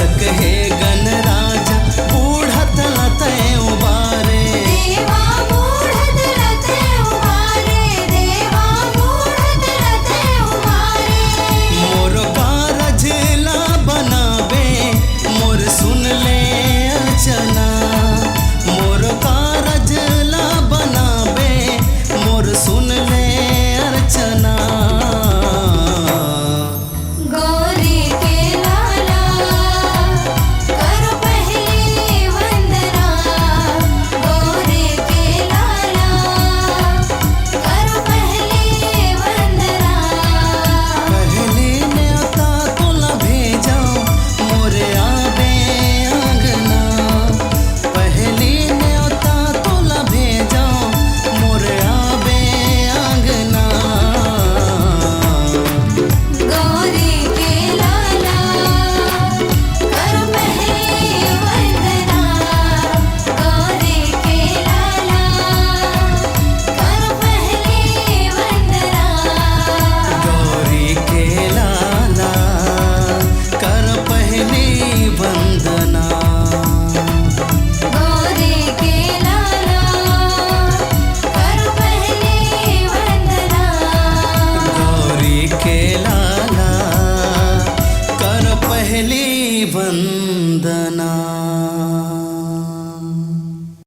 सकहे गणराज बूढ़त लते उबारे। देवा बूढ़त लते उबारे, देवा बूढ़त लते उबारे। मोर कारज ला बनावे मोर सुन ले अर्चना, मोर कारज ला बनावे मोर सुन ले अर्चना। गौरी के लाला कर पहली वंदना, गौरी के लाला कर पहली वंदना। पहली न्योता तुला भेजा मोरे आबे आंगना, पहली न्योता तुला भेजा मोरे आबे आंगना। गौरी के लाला कर पहली वंदना, गौरी के लाला कर पहली वंदना। गौरी के लाला कर पहली वंदना, गौरी के लाला कर पहली वंदना। गौरी के लाला कर पहली वंदना।